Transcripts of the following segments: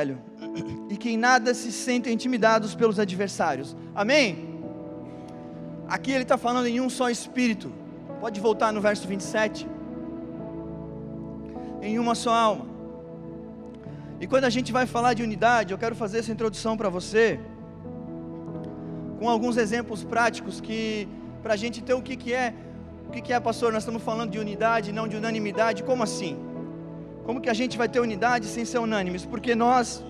Evangelho, e que em nada se sentem intimidados pelos adversários. Amém? Aqui ele está falando em um só Espírito. Pode voltar no verso 27. Em uma só alma. E quando a gente vai falar de unidade, eu quero fazer essa introdução para você, com alguns exemplos práticos, que para a gente ter o que é, pastor? Nós estamos falando de unidade, não de unanimidade. Como assim? Como que a gente vai ter unidade sem ser unânimes? Porque nós...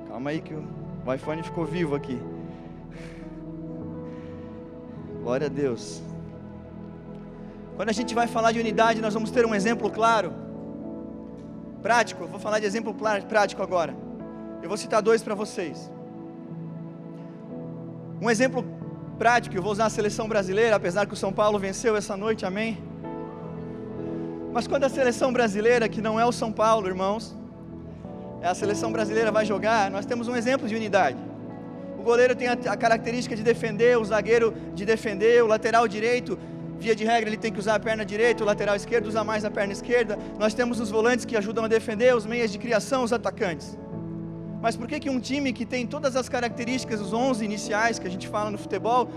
Calma aí que o iPhone ficou vivo aqui. Glória a Deus. Quando a gente vai falar de unidade, nós vamos ter um exemplo claro, prático. Eu vou falar de exemplo prático agora. Eu vou citar 2 para vocês. Um exemplo prático, eu vou usar a seleção brasileira, apesar que o São Paulo venceu essa noite, amém? Mas quando a seleção brasileira, que não é o São Paulo, irmãos, a seleção brasileira vai jogar, nós temos um exemplo de unidade. O goleiro tem a característica de defender, o zagueiro de defender, o lateral direito, via de regra ele tem que usar a perna direita, o lateral esquerdo usa mais a perna esquerda. Nós temos os volantes que ajudam a defender, os meias de criação, os atacantes. Mas por que um time que tem todas as características, os 11 iniciais que a gente fala no futebol,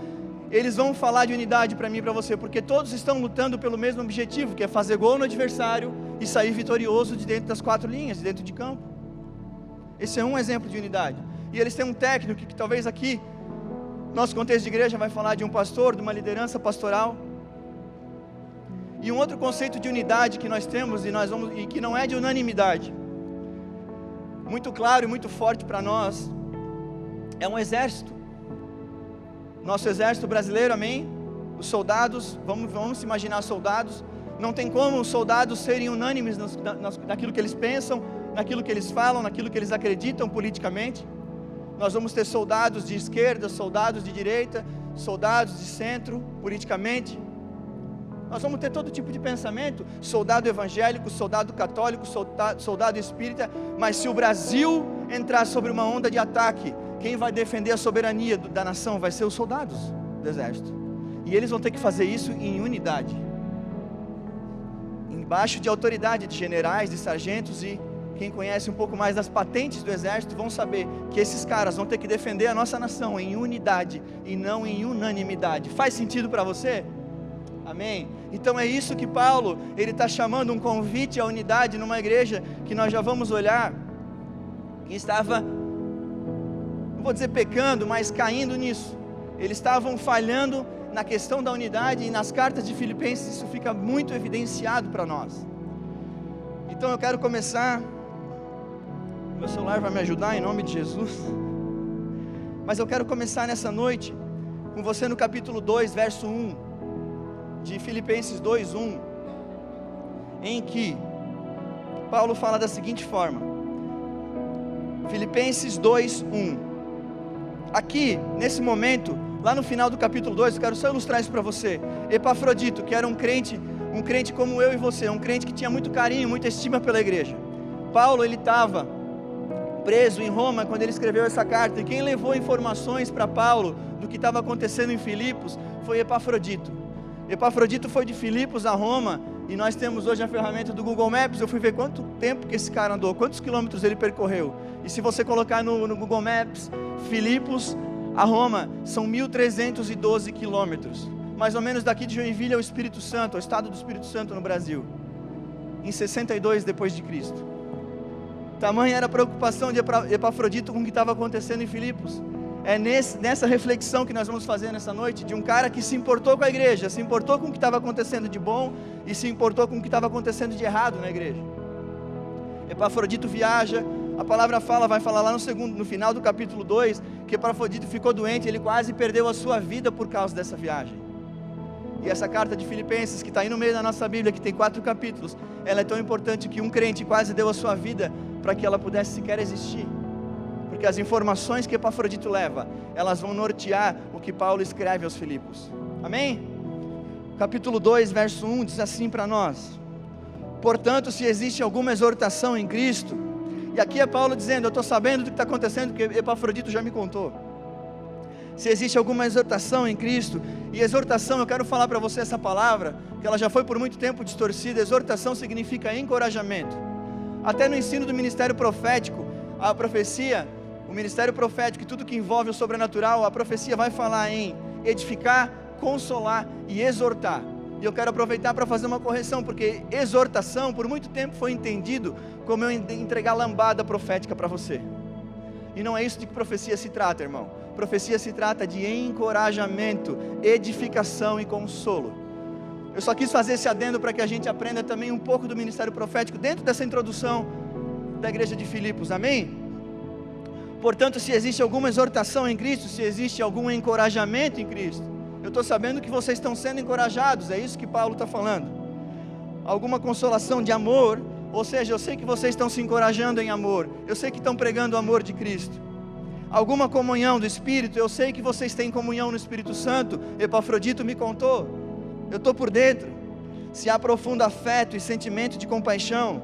eles vão falar de unidade para mim e para você? Porque todos estão lutando pelo mesmo objetivo, que é fazer gol no adversário e sair vitorioso de dentro das 4 linhas, de dentro de campo. Esse é um exemplo de unidade. E eles têm um técnico que talvez aqui, nosso contexto de igreja vai falar de um pastor, de uma liderança pastoral. E um outro conceito de unidade que nós temos, e que não é de unanimidade, muito claro e muito forte para nós, é um exército. Nosso exército brasileiro, amém? Os soldados, vamos imaginar soldados. Não tem como os soldados serem unânimes naquilo que eles pensam, naquilo que eles falam, naquilo que eles acreditam politicamente. Nós vamos ter soldados de esquerda, soldados de direita, soldados de centro, politicamente. Nós vamos ter todo tipo de pensamento, soldado evangélico, soldado católico, soldado espírita. Mas se o Brasil entrar sobre uma onda de ataque, quem vai defender a soberania da nação vai ser os soldados do exército. E eles vão ter que fazer isso em unidade, embaixo de autoridade de generais, de sargentos. E quem conhece um pouco mais das patentes do exército vão saber que esses caras vão ter que defender a nossa nação em unidade e não em unanimidade. Faz sentido para você? Amém? Então é isso que Paulo, ele está chamando, um convite à unidade numa igreja que nós já vamos olhar, que estava, não vou dizer pecando, mas caindo nisso. Eles estavam falhando na questão da unidade, e nas cartas de Filipenses isso fica muito evidenciado para nós. Então eu quero começar, meu celular vai me ajudar em nome de Jesus, mas eu quero começar nessa noite com você no capítulo 2, verso 1, de Filipenses 2:1, em que Paulo fala da seguinte forma, Filipenses 2:1, aqui, nesse momento, lá no final do capítulo 2, eu quero só ilustrar isso para você. Epafrodito, que era um crente como eu e você, um crente que tinha muito carinho, muita estima pela igreja. Paulo, ele estava preso em Roma quando ele escreveu essa carta, e quem levou informações para Paulo do que estava acontecendo em Filipos foi Epafrodito. Epafrodito foi de Filipos a Roma, e nós temos hoje a ferramenta do Google Maps. Eu fui ver quanto tempo que esse cara andou, quantos quilômetros ele percorreu, e se você colocar no Google Maps, Filipos a Roma, são 1.312 quilômetros, mais ou menos daqui de Joinville ao Espírito Santo, ao estado do Espírito Santo no Brasil, em 62 depois de Cristo. Tamanha era a preocupação de Epafrodito com o que estava acontecendo em Filipos. É nessa reflexão que nós vamos fazer nessa noite, de um cara que se importou com a igreja, se importou com o que estava acontecendo de bom e se importou com o que estava acontecendo de errado na igreja. Epafrodito viaja, a palavra vai falar lá no final do capítulo 2, que Epafrodito ficou doente, ele quase perdeu a sua vida por causa dessa viagem. E essa carta de Filipenses, que está aí no meio da nossa Bíblia, que tem 4 capítulos, ela é tão importante que um crente quase deu a sua vida para que ela pudesse sequer existir. Porque as informações que Epafrodito leva, elas vão nortear o que Paulo escreve aos Filipos. Amém? Capítulo 2, verso 1, diz assim para nós: portanto, se existe alguma exortação em Cristo, e aqui é Paulo dizendo, eu estou sabendo do que está acontecendo, porque Epafrodito já me contou. Se existe alguma exortação em Cristo, e exortação, eu quero falar para você essa palavra, que ela já foi por muito tempo distorcida. Exortação significa encorajamento. Até no ensino do ministério profético, a profecia, o ministério profético e tudo que envolve o sobrenatural, a profecia vai falar em edificar, consolar e exortar. E eu quero aproveitar para fazer uma correção, porque exortação por muito tempo foi entendido como eu entregar lambada profética para você. E não é isso de que profecia se trata, irmão. Profecia se trata de encorajamento, edificação e consolo. Eu só quis fazer esse adendo para que a gente aprenda também um pouco do ministério profético dentro dessa introdução da igreja de Filipos, amém? Portanto, se existe alguma exortação em Cristo, se existe algum encorajamento em Cristo, eu estou sabendo que vocês estão sendo encorajados, é isso que Paulo está falando. Alguma consolação de amor, ou seja, eu sei que vocês estão se encorajando em amor, eu sei que estão pregando o amor de Cristo. Alguma comunhão do Espírito, eu sei que vocês têm comunhão no Espírito Santo, Epafrodito me contou, eu estou por dentro. Se há profundo afeto e sentimento de compaixão,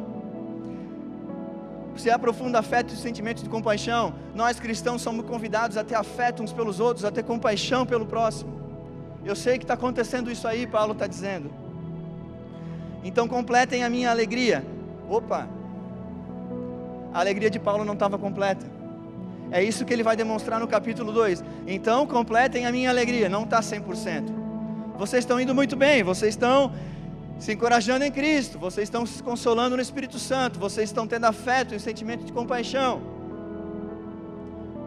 nós cristãos somos convidados a ter afeto uns pelos outros, a ter compaixão pelo próximo. Eu sei que está acontecendo isso aí, Paulo está dizendo. Então completem a minha alegria. Opa, a alegria de Paulo não estava completa. É isso que ele vai demonstrar no capítulo 2. Então completem a minha alegria, não está 100%. Vocês estão indo muito bem, vocês estão se encorajando em Cristo, vocês estão se consolando no Espírito Santo, vocês estão tendo afeto e sentimento de compaixão.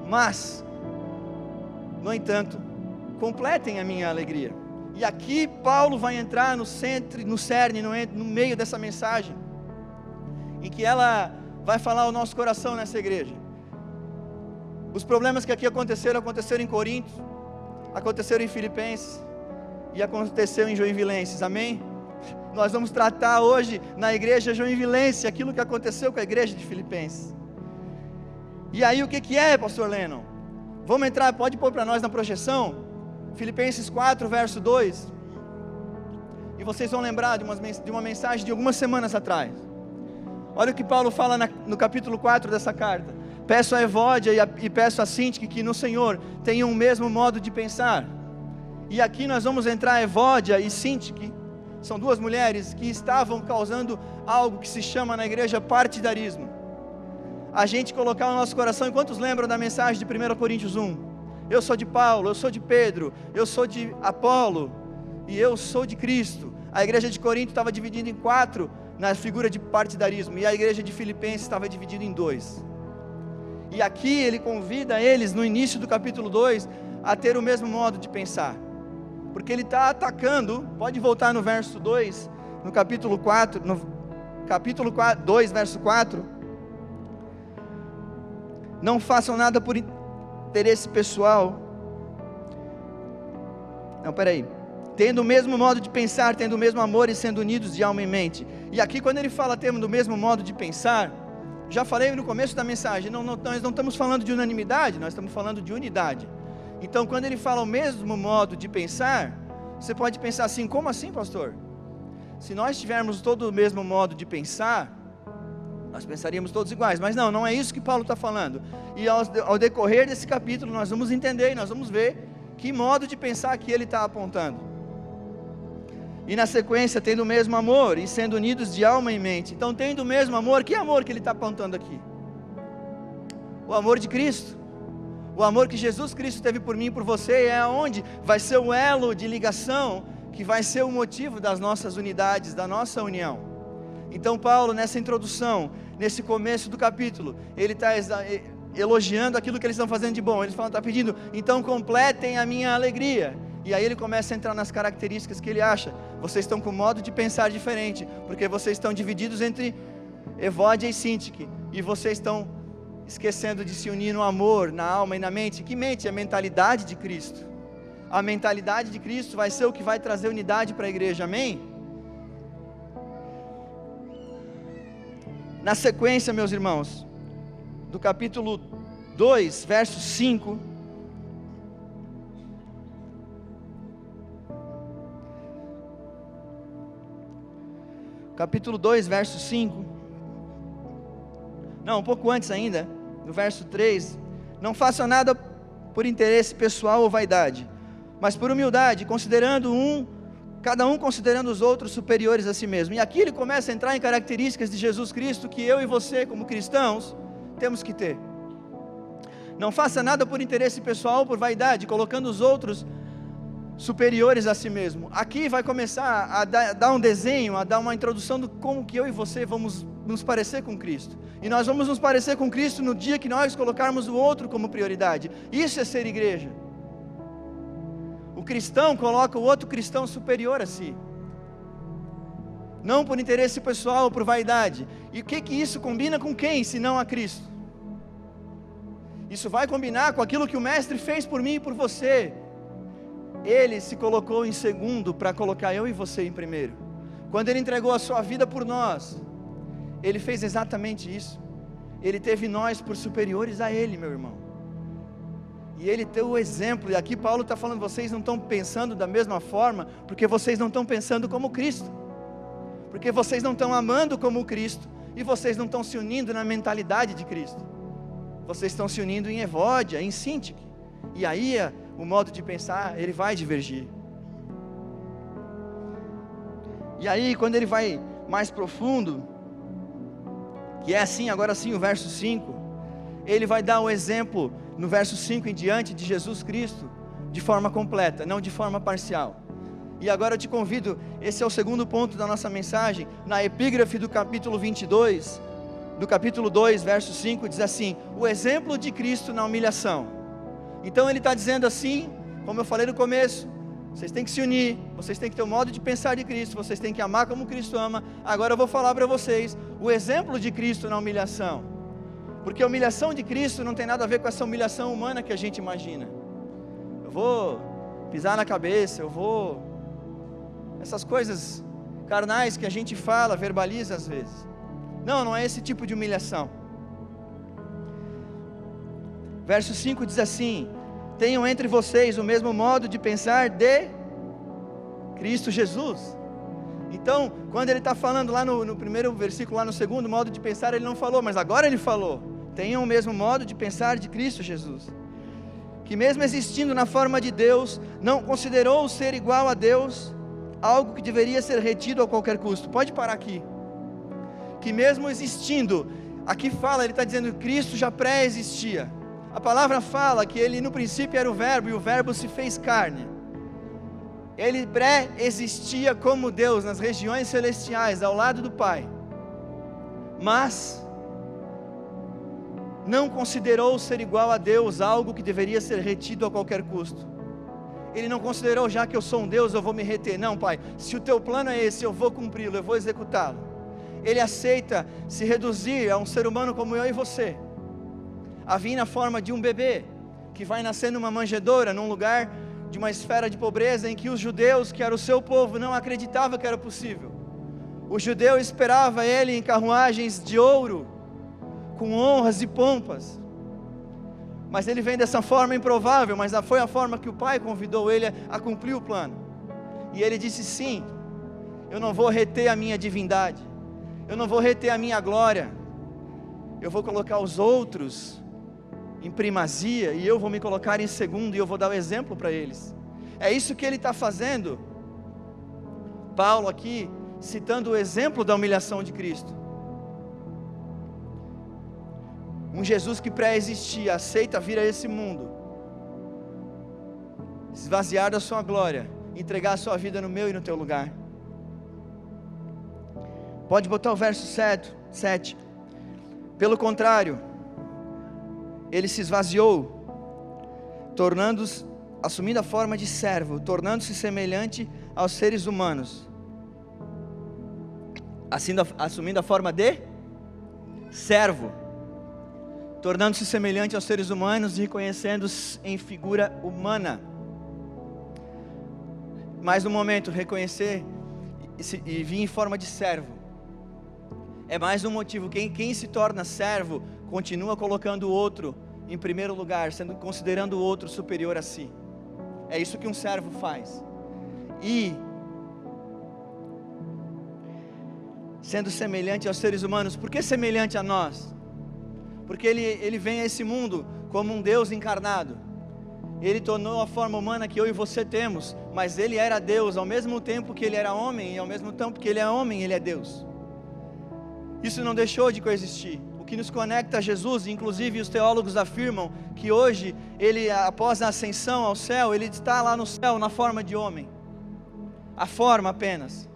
Mas, no entanto, completem a minha alegria. E aqui Paulo vai entrar no centro, no cerne, no meio dessa mensagem, em que ela vai falar ao nosso coração nessa igreja. Os problemas que aqui aconteceram em Corinto, aconteceram em Filipenses e aconteceu em Joinvilenses, amém? Nós vamos tratar hoje na igreja Joinvilense aquilo que aconteceu com a igreja de Filipenses. E aí o que é, pastor Lennon? Vamos entrar, pode pôr para nós na projeção, Filipenses 4 verso 2, e vocês vão lembrar de uma mensagem de algumas semanas atrás. Olha o que Paulo fala no capítulo 4 dessa carta. Peço a Evódia e peço a Sintique que no Senhor tenham o mesmo modo de pensar. E aqui nós vamos entrar, Evódia e Sintique, são duas mulheres que estavam causando algo que se chama na igreja partidarismo. A gente colocar no nosso coração, e quantos lembram da mensagem de 1 Coríntios 1? Eu sou de Paulo, eu sou de Pedro, eu sou de Apolo, e eu sou de Cristo. A igreja de Corinto estava dividida em 4 na figura de partidarismo, e a igreja de Filipenses estava dividida em 2. E aqui ele convida eles, no início do capítulo 2, a ter o mesmo modo de pensar. Porque ele está atacando, pode voltar no verso 2, no capítulo 4, 2, verso 4. Não façam nada por interesse pessoal. Tendo o mesmo modo de pensar, tendo o mesmo amor e sendo unidos de alma e mente. E aqui quando ele fala tendo o mesmo modo de pensar, já falei no começo da mensagem, nós não estamos falando de unanimidade, nós estamos falando de unidade. Então quando ele fala o mesmo modo de pensar, você pode pensar assim, como assim, pastor? Se nós tivermos todo o mesmo modo de pensar, nós pensaríamos todos iguais, mas não é isso que Paulo está falando. E ao decorrer desse capítulo nós vamos entender, nós vamos ver que modo de pensar que ele está apontando. E na sequência, tendo o mesmo amor e sendo unidos de alma e mente. Então tendo o mesmo amor, que amor que ele está apontando aqui? O amor de Cristo. O amor que Jesus Cristo teve por mim e por você é onde vai ser o elo de ligação, que vai ser o motivo das nossas unidades, da nossa união. Então Paulo, nessa introdução, nesse começo do capítulo, ele está elogiando aquilo que eles estão fazendo de bom. Ele está pedindo, então completem a minha alegria. E aí ele começa a entrar nas características que ele acha. Vocês estão com modo de pensar diferente, porque vocês estão divididos entre Evódia e Sintique, e vocês estão esquecendo de se unir no amor, na alma e na mente. Que mente? A mentalidade de Cristo. A mentalidade de Cristo vai ser o que vai trazer unidade para a igreja, amém? Na sequência, meus irmãos, do capítulo 2, verso 5, capítulo 2, verso 5, não, um pouco antes ainda, no verso 3, não façam nada por interesse pessoal ou vaidade, mas por humildade, considerando um cada um considerando os outros superiores a si mesmo. E aqui ele começa a entrar em características de Jesus Cristo que eu e você, como cristãos, temos que ter. Não faça nada por interesse pessoal ou por vaidade, colocando os outros superiores a si mesmo. Aqui vai começar a dar um desenho, a dar uma introdução de como que eu e você vamos nos parecer com Cristo. E nós vamos nos parecer com Cristo no dia que nós colocarmos o outro como prioridade. Isso é ser igreja. O cristão coloca o outro cristão superior a si, não por interesse pessoal ou por vaidade. E o que isso combina com quem, se não a Cristo? Isso vai combinar com aquilo que o Mestre fez por mim e por você. Ele se colocou em segundo para colocar eu e você em primeiro. Quando Ele entregou a sua vida por nós, Ele fez exatamente isso. Ele teve nós por superiores a Ele, meu irmão. E Ele deu o exemplo. E aqui Paulo está falando, vocês não estão pensando da mesma forma, porque vocês não estão pensando como Cristo, porque vocês não estão amando como Cristo, e vocês não estão se unindo na mentalidade de Cristo. Vocês estão se unindo em Evódia, em Sintique. E aí o modo de pensar, ele vai divergir. E aí quando ele vai mais profundo, que é assim, agora sim o verso 5, ele vai dar o exemplo no verso 5 em diante de Jesus Cristo, de forma completa, não de forma parcial. E agora eu te convido, esse é o segundo ponto da nossa mensagem, na epígrafe do capítulo 22, do capítulo 2, verso 5, diz assim: o exemplo de Cristo na humilhação. Então ele está dizendo assim, como eu falei no começo, vocês têm que se unir, vocês têm que ter o modo de pensar de Cristo, vocês têm que amar como Cristo ama. Agora eu vou falar para vocês o exemplo de Cristo na humilhação, porque a humilhação de Cristo não tem nada a ver com essa humilhação humana que a gente imagina. Eu vou pisar na cabeça, essas coisas carnais que a gente fala, verbaliza às vezes. Não é esse tipo de humilhação. Verso 5 diz assim: tenham entre vocês o mesmo modo de pensar de Cristo Jesus. Então, quando ele está falando lá no primeiro versículo, lá no segundo, modo de pensar, ele não falou, mas agora ele falou: tenham o mesmo modo de pensar de Cristo Jesus, que mesmo existindo na forma de Deus, não considerou ser igual a Deus algo que deveria ser retido a qualquer custo. Pode parar aqui. Que mesmo existindo, aqui fala, ele está dizendo que Cristo já pré-existia. A palavra fala que ele no princípio era o verbo, e o verbo se fez carne. Ele pré-existia como Deus nas regiões celestiais, ao lado do Pai, mas não considerou ser igual a Deus algo que deveria ser retido a qualquer custo. Ele não considerou, já que eu sou um Deus, eu vou me reter. Não, Pai, se o teu plano é esse, eu vou cumpri-lo, eu vou executá-lo. Ele aceita se reduzir a um ser humano como eu e você, a vir na forma de um bebê, que vai nascer numa manjedoura, num lugar de uma esfera de pobreza, em que os judeus, que era o seu povo, não acreditavam que era possível. O judeu esperava ele em carruagens de ouro, com honras e pompas, mas ele vem dessa forma improvável, mas foi a forma que o Pai convidou ele a cumprir o plano. E ele disse: sim, eu não vou reter a minha divindade, eu não vou reter a minha glória, eu vou colocar os outros em primazia, e eu vou me colocar em segundo, e eu vou dar o exemplo para eles. É isso que ele está fazendo. Paulo aqui, citando o exemplo da humilhação de Cristo. Um Jesus que pré-existia, aceita vir a esse mundo, esvaziar da sua glória, entregar a sua vida no meu e no teu lugar. Pode botar o verso 7. Pelo contrário, ele se esvaziou, assumindo a forma de servo, tornando-se semelhante aos seres humanos, assumindo a forma de servo, tornando-se semelhante aos seres humanos e reconhecendo-se em figura humana. Mas no momento, reconhecer e vir em forma de servo, é mais um motivo. Quem se torna servo, continua colocando o outro em primeiro lugar, considerando o outro superior a si. É isso que um servo faz. E sendo semelhante aos seres humanos. Por que semelhante a nós? Porque ele vem a esse mundo como um Deus encarnado, Ele tornou a forma humana que eu e você temos, mas Ele era Deus, ao mesmo tempo que Ele era homem, e ao mesmo tempo que Ele é homem, Ele é Deus. Isso não deixou de coexistir. O que nos conecta a Jesus, inclusive os teólogos afirmam que hoje, Ele, após a ascensão ao céu, Ele está lá no céu na forma de homem. A forma apenas.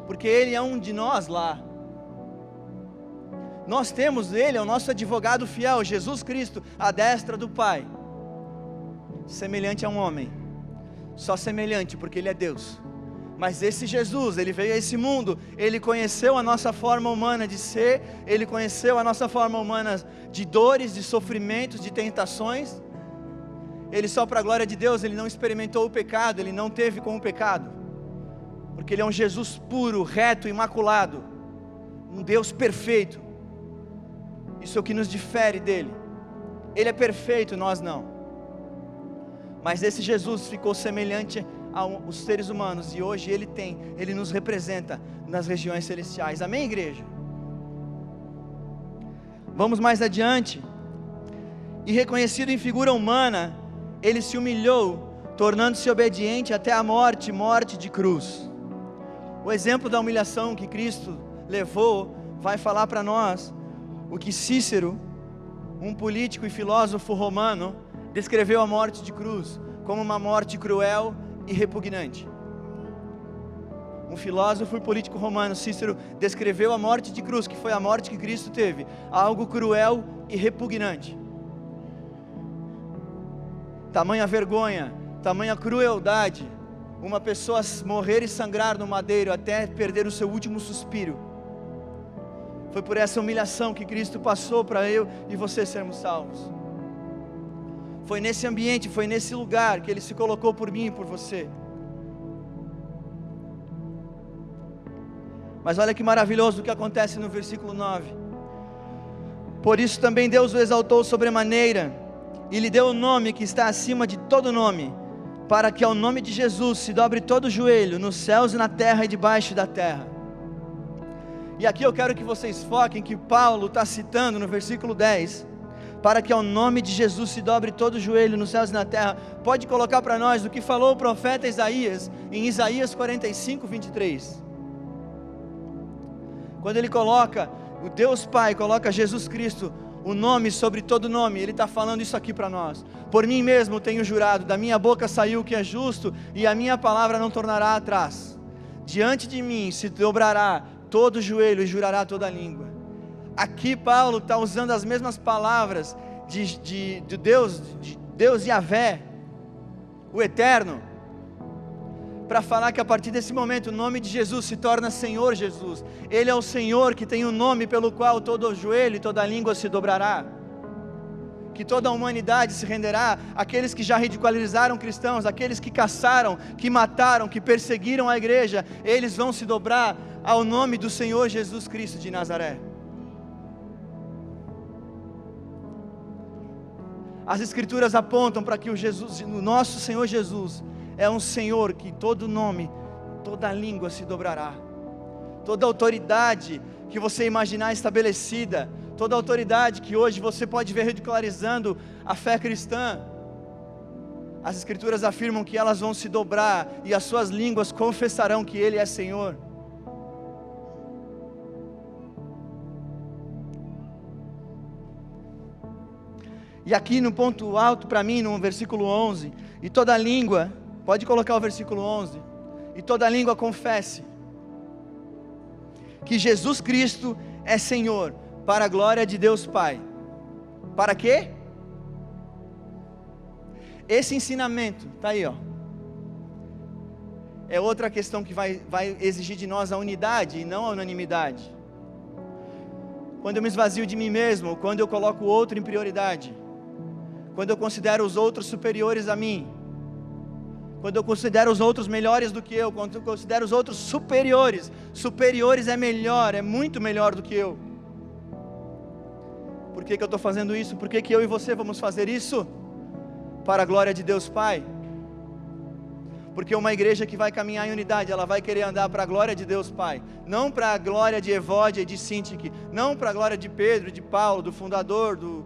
Porque Ele é um de nós lá. Nós temos Ele, é o nosso advogado fiel, Jesus Cristo, à destra do Pai. Semelhante a um homem, só semelhante porque Ele é Deus. Mas esse Jesus, Ele veio a esse mundo, Ele conheceu a nossa forma humana de ser, Ele conheceu a nossa forma humana de dores, de sofrimentos, de tentações. Ele só para a glória de Deus, Ele não experimentou o pecado, Ele não teve com o pecado, porque Ele é um Jesus puro, reto, imaculado, um Deus perfeito. Isso é o que nos difere dEle. Ele é perfeito, nós não. Mas esse Jesus ficou semelhante aos seres humanos, e hoje Ele nos representa nas regiões celestiais. Amém, igreja? Vamos mais adiante. E reconhecido em figura humana, Ele se humilhou, tornando-se obediente até a morte, morte de cruz. O exemplo da humilhação que Cristo levou, vai falar para nós o que Cícero, um político e filósofo romano, descreveu a morte de cruz como uma morte cruel e repugnante. Um filósofo e político romano, Cícero, descreveu a morte de cruz, que foi a morte que Cristo teve, algo cruel e repugnante. Tamanha vergonha, tamanha crueldade, uma pessoa morrer e sangrar no madeiro até perder o seu último suspiro. Foi por essa humilhação que Cristo passou para eu e você sermos salvos. Foi nesse ambiente, foi nesse lugar que Ele se colocou por mim e por você. Mas olha que maravilhoso o que acontece no versículo 9. Por isso também Deus o exaltou sobremaneira, e lhe deu o nome que está acima de todo nome, para que ao nome de Jesus se dobre todo o joelho, nos céus e na terra e debaixo da terra. E aqui eu quero que vocês foquem que Paulo está citando no versículo 10, para que ao nome de Jesus se dobre todo o joelho nos céus e na terra. Pode colocar para nós o que falou o profeta Isaías, em Isaías 45, 23. Quando ele coloca, o Deus Pai coloca Jesus Cristo, o nome sobre todo nome, Ele está falando isso aqui para nós. Por mim mesmo tenho jurado, da minha boca saiu o que é justo, e a minha palavra não tornará atrás. Diante de mim se dobrará todo o joelho e jurará toda a língua. Aqui Paulo está usando as mesmas palavras de Deus Yahvé, o Eterno, para falar que a partir desse momento o nome de Jesus se torna Senhor Jesus. Ele é o Senhor que tem um nome pelo qual todo o joelho e toda a língua se dobrará, que toda a humanidade se renderá. Aqueles que já ridicularizaram cristãos, aqueles que caçaram, que mataram, que perseguiram a igreja, eles vão se dobrar ao nome do Senhor Jesus Cristo de Nazaré. As Escrituras apontam para que o nosso Senhor Jesus é um Senhor que todo nome, toda língua se dobrará. Toda autoridade que você imaginar estabelecida, toda autoridade que hoje você pode ver ridicularizando a fé cristã, as Escrituras afirmam que elas vão se dobrar e as suas línguas confessarão que Ele é Senhor. E aqui no ponto alto para mim, no versículo 11, e toda língua, pode colocar o versículo 11, e toda língua confesse que Jesus Cristo é Senhor, para a glória de Deus Pai. Para quê? Esse ensinamento, está aí, ó, é outra questão que vai exigir de nós a unidade e não a unanimidade. Quando eu me esvazio de mim mesmo, quando eu coloco o outro em prioridade, quando eu considero os outros superiores a mim, quando eu considero os outros melhores do que eu, quando eu considero os outros superiores é melhor, é muito melhor do que eu. Por que eu estou fazendo isso? Por que eu e você vamos fazer isso? Para a glória de Deus Pai. Porque uma igreja que vai caminhar em unidade, ela vai querer andar para a glória de Deus Pai, não para a glória de Evódia e de Sintique, não para a glória de Pedro, de Paulo, do fundador, do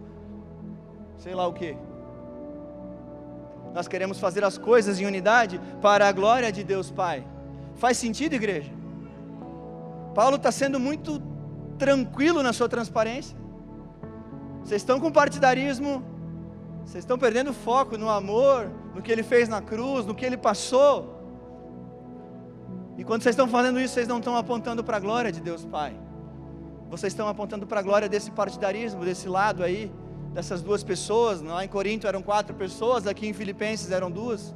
sei lá o que. Nós queremos fazer as coisas em unidade para a glória de Deus Pai. Faz sentido, igreja? Paulo está sendo muito tranquilo na sua transparência. Vocês estão com partidarismo, vocês estão perdendo foco no amor, no que ele fez na cruz, no que ele passou. E quando vocês estão fazendo isso, vocês não estão apontando para a glória de Deus Pai. Vocês estão apontando para a glória desse partidarismo, desse lado aí, dessas duas pessoas. Lá em Corinto eram 4 pessoas, aqui em Filipenses eram 2.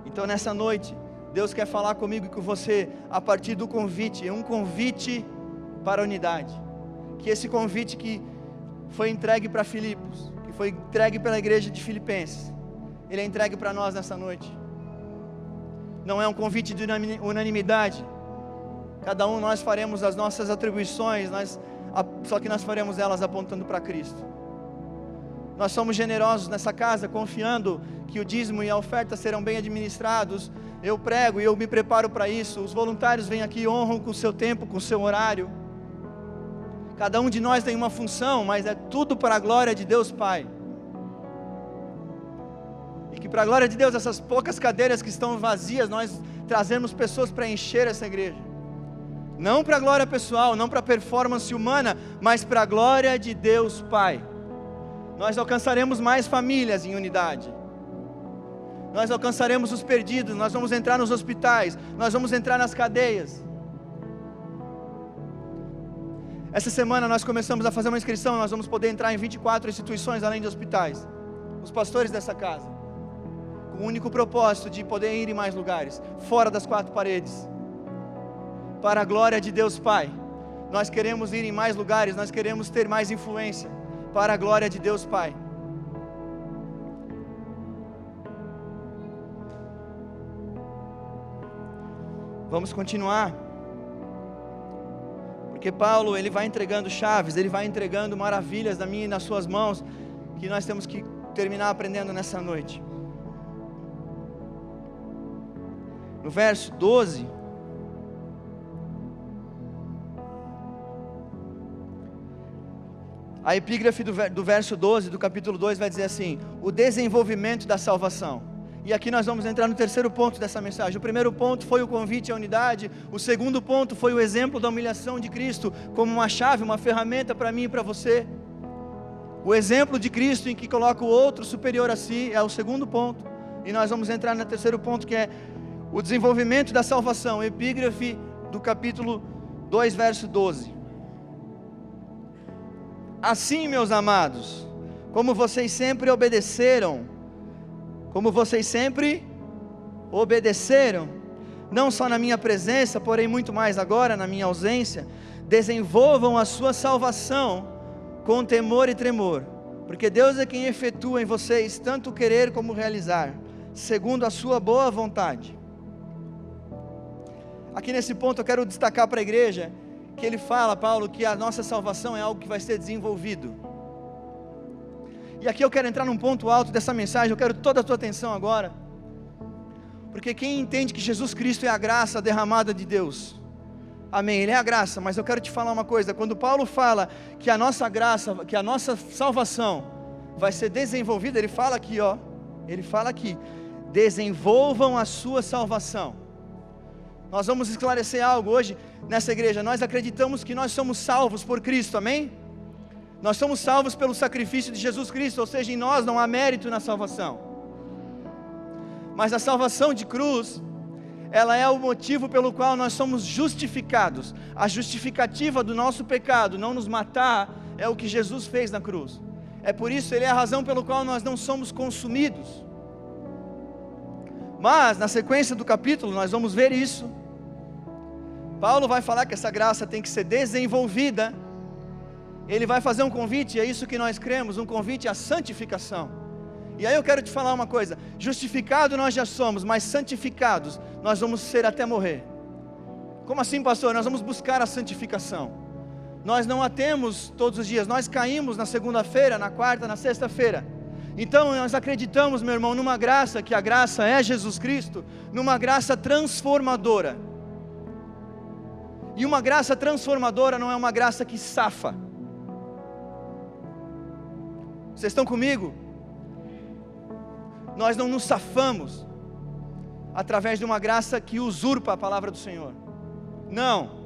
Então nessa noite, Deus quer falar comigo e com você, a partir do convite, um convite para a unidade. Que esse convite que foi entregue para Filipos, que foi entregue pela igreja de Filipenses, ele é entregue para nós nessa noite. Não é um convite de unanimidade. Cada um nós faremos as nossas atribuições, só que nós faremos elas apontando para Cristo. Nós somos generosos nessa casa, confiando que o dízimo e a oferta serão bem administrados. Eu prego e eu me preparo para isso. Os voluntários vêm aqui e honram com o seu tempo, com o seu horário. Cada um de nós tem uma função, mas é tudo para a glória de Deus Pai. E que para a glória de Deus, essas poucas cadeiras que estão vazias, nós trazemos pessoas para encher essa igreja. Não para a glória pessoal, não para a performance humana, mas para a glória de Deus Pai. Nós alcançaremos mais famílias em unidade. Nós alcançaremos os perdidos, nós vamos entrar nos hospitais, nós vamos entrar nas cadeias. Essa semana nós começamos a fazer uma inscrição, nós vamos poder entrar em 24 instituições além de hospitais. Os pastores dessa casa, com o único propósito de poder ir em mais lugares, fora das 4 paredes. Para a glória de Deus Pai, nós queremos ir em mais lugares, nós queremos ter mais influência, para a glória de Deus Pai. Vamos continuar, porque Paulo, ele vai entregando chaves, ele vai entregando maravilhas na minha e nas suas mãos, que nós temos que terminar aprendendo nessa noite. No verso 12, a epígrafe do verso 12 do capítulo 2 vai dizer assim: o desenvolvimento da salvação. E aqui nós vamos entrar no terceiro ponto dessa mensagem. O primeiro ponto foi o convite à unidade. O segundo ponto foi o exemplo da humilhação de Cristo como uma chave, uma ferramenta para mim e para você. O exemplo de Cristo em que coloca o outro superior a si é o segundo ponto. E nós vamos entrar no terceiro ponto, que é o desenvolvimento da salvação. Epígrafe do capítulo 2, verso 12. Assim, meus amados, como vocês sempre obedeceram, não só na minha presença, porém muito mais agora na minha ausência, desenvolvam a sua salvação com temor e tremor, porque Deus é quem efetua em vocês tanto querer como realizar, segundo a sua boa vontade. Aqui nesse ponto eu quero destacar para a igreja, que ele fala, Paulo, que a nossa salvação é algo que vai ser desenvolvido. E aqui eu quero entrar num ponto alto dessa mensagem, eu quero toda a tua atenção agora, porque quem entende que Jesus Cristo é a graça derramada de Deus, amém, Ele é a graça, mas eu quero te falar uma coisa, quando Paulo fala que a nossa graça, que a nossa salvação vai ser desenvolvida, ele fala aqui, desenvolvam a sua salvação. Nós vamos esclarecer algo hoje nessa igreja. Nós acreditamos que nós somos salvos por Cristo, amém? Nós somos salvos pelo sacrifício de Jesus Cristo, ou seja, em nós não há mérito na salvação. Mas a salvação de cruz, ela é o motivo pelo qual nós somos justificados. A justificativa do nosso pecado, não nos matar, é o que Jesus fez na cruz. É por isso, Ele é a razão pelo qual nós não somos consumidos. Mas, na sequência do capítulo, nós vamos ver isso. Paulo vai falar que essa graça tem que ser desenvolvida. Ele vai fazer um convite, é isso que nós cremos, um convite à santificação. E aí eu quero te falar uma coisa: justificado nós já somos, mas santificados nós vamos ser até morrer. Como assim, pastor? Nós vamos buscar a santificação. Nós não a temos todos os dias, nós caímos na segunda-feira, na quarta, na sexta-feira. Então nós acreditamos, meu irmão, numa graça, que a graça é Jesus Cristo, numa graça transformadora. E uma graça transformadora não é uma graça que safa. Vocês estão comigo? Nós não nos safamos através de uma graça que usurpa a palavra do Senhor. Não.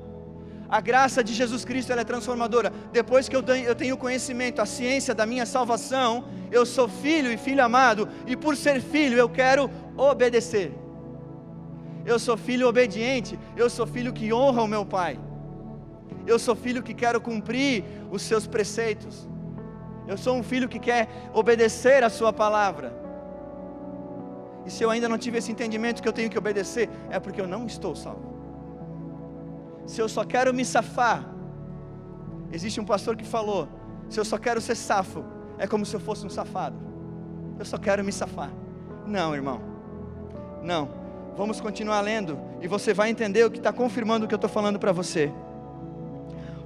A graça de Jesus Cristo, ela é transformadora. Depois que eu tenho conhecimento, a ciência da minha salvação, eu sou filho e filho amado, e por ser filho eu quero obedecer. Eu sou filho obediente, eu sou filho que honra o meu pai. Eu sou filho que quero cumprir os seus preceitos. Eu sou um filho que quer obedecer a sua palavra. E se eu ainda não tive esse entendimento que eu tenho que obedecer, é porque eu não estou salvo. Se eu só quero me safar, existe um pastor que falou, se eu só quero ser safo, é como se eu fosse um safado. Eu só quero me safar. Não, irmão, não. Vamos continuar lendo, e você vai entender o que está confirmando o que eu estou falando para você.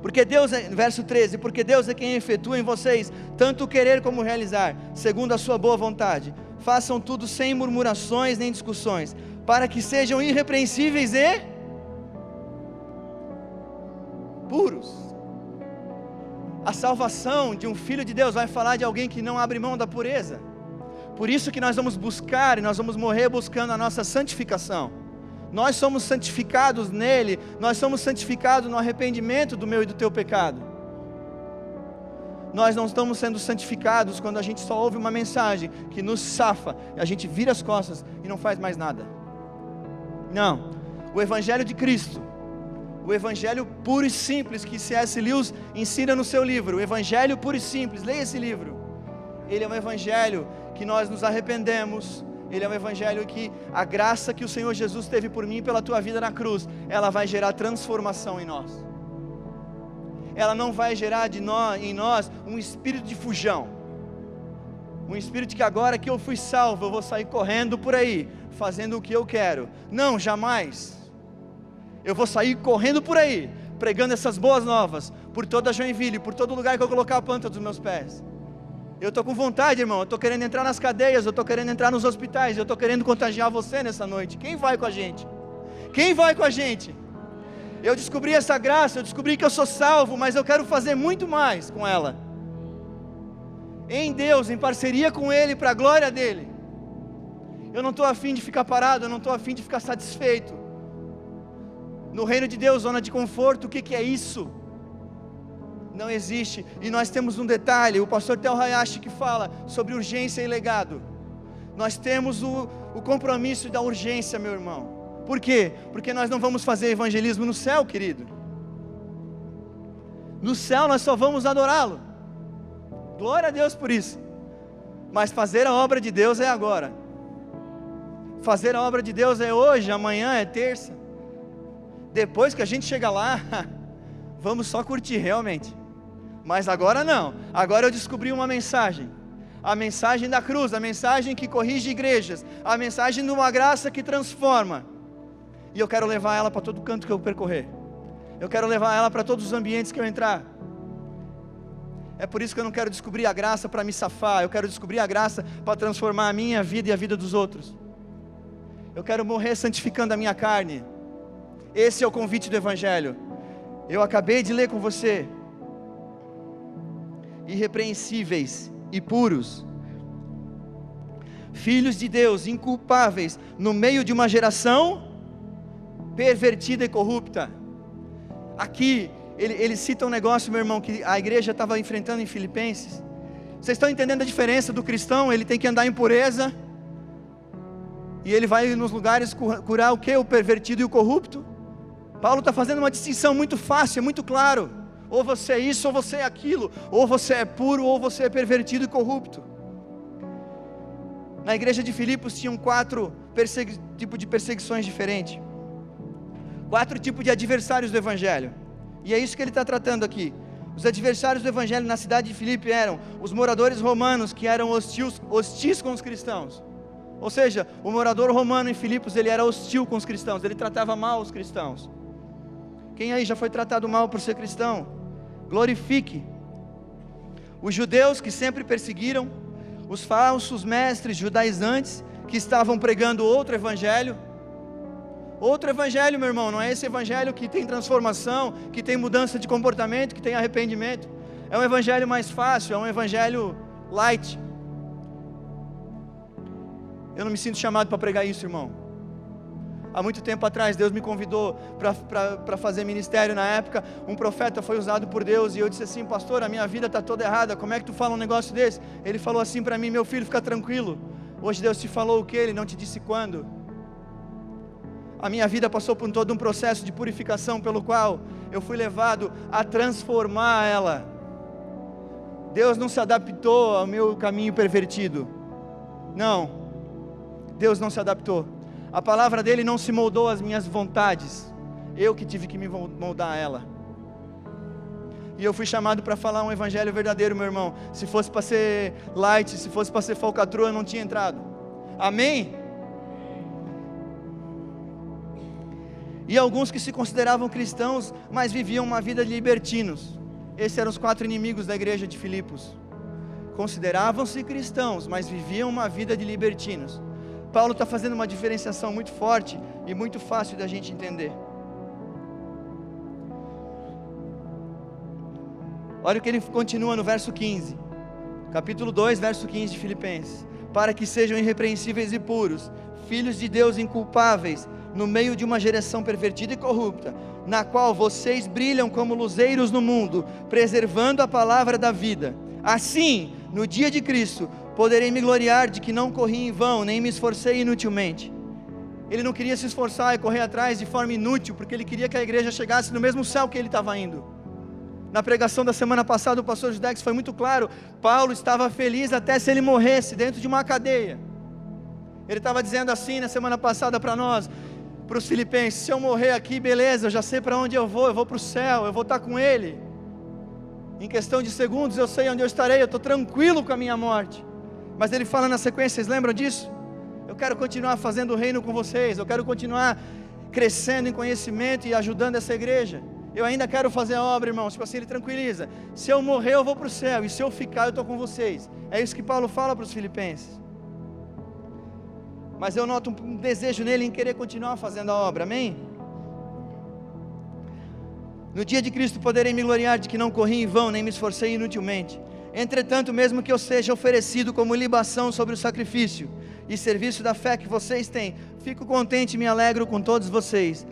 Porque Deus, verso 13, porque Deus é quem efetua em vocês, tanto o querer como o realizar, segundo a sua boa vontade. Façam tudo sem murmurações nem discussões, para que sejam irrepreensíveis e puros. A salvação de um filho de Deus vai falar de alguém que não abre mão da pureza. Por isso que nós vamos buscar e nós vamos morrer buscando a nossa santificação. Nós somos santificados nele, nós somos santificados no arrependimento do meu e do teu pecado. Nós não estamos sendo santificados quando a gente só ouve uma mensagem que nos safa, e a gente vira as costas e não faz mais nada. Não, o Evangelho de Cristo, o Evangelho puro e simples que C.S. Lewis ensina no seu livro, o Evangelho puro e simples, leia esse livro. Ele é um Evangelho que nós nos arrependemos. Ele é um Evangelho que a graça que o Senhor Jesus teve por mim e pela tua vida na cruz, ela vai gerar transformação em nós. Ela não vai gerar em nós um espírito de fujão, um espírito que agora que eu fui salvo, eu vou sair correndo por aí, fazendo o que eu quero. Não, jamais. Eu vou sair correndo por aí, pregando essas boas novas, por toda Joinville, por todo lugar que eu colocar a planta dos meus pés. Eu estou com vontade, irmão, eu estou querendo entrar nas cadeias, eu estou querendo entrar nos hospitais, eu estou querendo contagiar você nessa noite. Quem vai com a gente? Quem vai com a gente? Eu descobri essa graça, eu descobri que eu sou salvo, mas eu quero fazer muito mais com ela. Em Deus, em parceria com Ele, para a glória dEle. Eu não estou afim de ficar parado, eu não estou afim de ficar satisfeito. No reino de Deus, zona de conforto, o que é isso? Não existe. E nós temos um detalhe, o pastor Tel Hayashi que fala sobre urgência e legado. Nós temos o compromisso da urgência, meu irmão. Por quê? Porque nós não vamos fazer evangelismo no céu, querido. No céu nós só vamos adorá-lo. Glória a Deus por isso. Mas fazer a obra de Deus é agora. Fazer a obra de Deus é hoje, amanhã é terça. Depois que a gente chega lá, vamos só curtir realmente. Mas agora não. Agora eu descobri uma mensagem. A mensagem da cruz, a mensagem que corrige igrejas, a mensagem de uma graça que transforma. E eu quero levar ela para todo canto que eu percorrer. Eu quero levar ela para todos os ambientes que eu entrar. É por isso que eu não quero descobrir a graça para me safar. Eu quero descobrir a graça para transformar a minha vida e a vida dos outros. Eu quero morrer santificando a minha carne. Esse é o convite do Evangelho. Eu acabei de ler com você. Irrepreensíveis e puros, filhos de Deus, inculpáveis, no meio de uma geração pervertida e corrupta. Aqui, ele cita um negócio, meu irmão, que a igreja estava enfrentando em Filipenses. Vocês estão entendendo a diferença do cristão? Ele tem que andar em pureza, e ele vai nos lugares curar o que? O pervertido e o corrupto. Paulo está fazendo uma distinção muito fácil, muito claro. Ou você é isso, ou você é aquilo. Ou você é puro, ou você é pervertido e corrupto. Na igreja de Filipos tinham 4 tipos de perseguições diferentes. 4 tipos de adversários do Evangelho. E é isso que ele está tratando aqui. Os adversários do Evangelho na cidade de Filipe eram os moradores romanos, que eram hostis com os cristãos. Ou seja, o morador romano em Filipos, ele era hostil com os cristãos. Ele tratava mal os cristãos. Quem aí já foi tratado mal por ser cristão? Glorifique. Os judeus que sempre perseguiram, os falsos mestres judaizantes que estavam pregando outro evangelho. Outro evangelho, meu irmão, não é esse evangelho que tem transformação, que tem mudança de comportamento, que tem arrependimento. É um evangelho mais fácil, é um evangelho light. Eu não me sinto chamado para pregar isso, irmão. Há muito tempo atrás, Deus me convidou para fazer ministério. Na época, um profeta foi usado por Deus, e eu disse assim: pastor, a minha vida está toda errada, como é que tu fala um negócio desse? Ele falou assim para mim: meu filho, fica tranquilo, hoje Deus te falou o que? Ele não te disse quando. A minha vida passou por todo um processo de purificação, pelo qual eu fui levado a transformar ela. Deus não se adaptou ao meu caminho pervertido, não, Deus não se adaptou. A palavra dele não se moldou às minhas vontades, eu que tive que me moldar a ela. E eu fui chamado para falar um evangelho verdadeiro, meu irmão. Se fosse para ser light, se fosse para ser falcatrua, eu não tinha entrado. Amém? E alguns que se consideravam cristãos, mas viviam uma vida de libertinos. Esses eram os 4 inimigos da igreja de Filipos. Consideravam-se cristãos, mas viviam uma vida de libertinos. Paulo está fazendo uma diferenciação muito forte e muito fácil da gente entender. Olha o que ele continua no verso 15, capítulo 2, verso 15 de Filipenses: para que sejam irrepreensíveis e puros, filhos de Deus inculpáveis, no meio de uma geração pervertida e corrupta, na qual vocês brilham como luzeiros no mundo, preservando a palavra da vida. Assim, no dia de Cristo, poderei me gloriar de que não corri em vão, nem me esforcei inutilmente. Ele não queria se esforçar e correr atrás de forma inútil, porque ele queria que a igreja chegasse no mesmo céu que ele estava indo. Na pregação da semana passada, o pastor Judex foi muito claro: Paulo estava feliz até se ele morresse dentro de uma cadeia. Ele estava dizendo assim na semana passada para nós, para os filipenses: se eu morrer aqui, beleza, eu já sei para onde eu vou para o céu, eu vou estar com ele. Em questão de segundos eu sei onde eu estarei, eu estou tranquilo com a minha morte. Mas ele fala na sequência, vocês lembram disso? Eu quero continuar fazendo o reino com vocês, eu quero continuar crescendo em conhecimento e ajudando essa igreja. Eu ainda quero fazer a obra, irmãos. Tipo assim, ele tranquiliza: se eu morrer eu vou para o céu, e se eu ficar eu estou com vocês. É isso que Paulo fala para os filipenses. Mas eu noto um desejo nele em querer continuar fazendo a obra, amém? No dia de Cristo poderei me gloriar de que não corri em vão, nem me esforcei inutilmente. Entretanto, mesmo que eu seja oferecido como libação sobre o sacrifício e serviço da fé que vocês têm, fico contente e me alegro com todos vocês.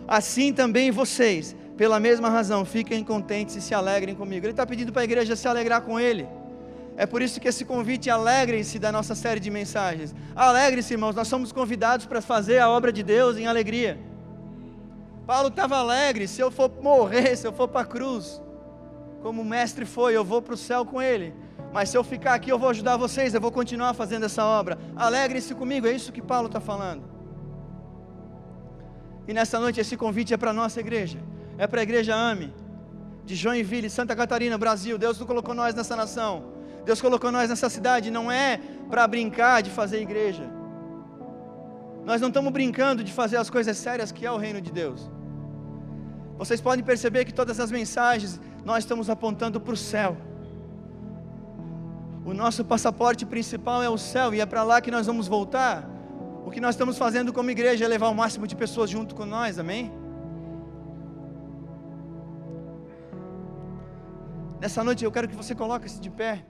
Assim também vocês, pela mesma razão, fiquem contentes e se alegrem comigo. Ele está pedindo para a igreja se alegrar com ele. É por isso que esse convite: alegrem-se, da nossa série de mensagens. Alegrem-se, irmãos, nós somos convidados para fazer a obra de Deus em alegria. Paulo estava alegre: se eu for morrer, se eu for para a cruz, como o mestre foi, eu vou para o céu com ele. Mas se eu ficar aqui, eu vou ajudar vocês, eu vou continuar fazendo essa obra. Alegrem-se comigo, é isso que Paulo está falando. E nessa noite esse convite é para a nossa igreja, é para a igreja AME, de Joinville, Santa Catarina, Brasil. Deus não colocou nós nessa nação, Deus colocou nós nessa cidade, não é para brincar de fazer igreja. Nós não estamos brincando de fazer as coisas sérias que é o reino de Deus. Vocês podem perceber que todas as mensagens nós estamos apontando para o céu. O nosso passaporte principal é o céu, e é para lá que nós vamos voltar. O que nós estamos fazendo como igreja é levar o máximo de pessoas junto com nós, amém? Nessa noite eu quero que você coloque-se de pé.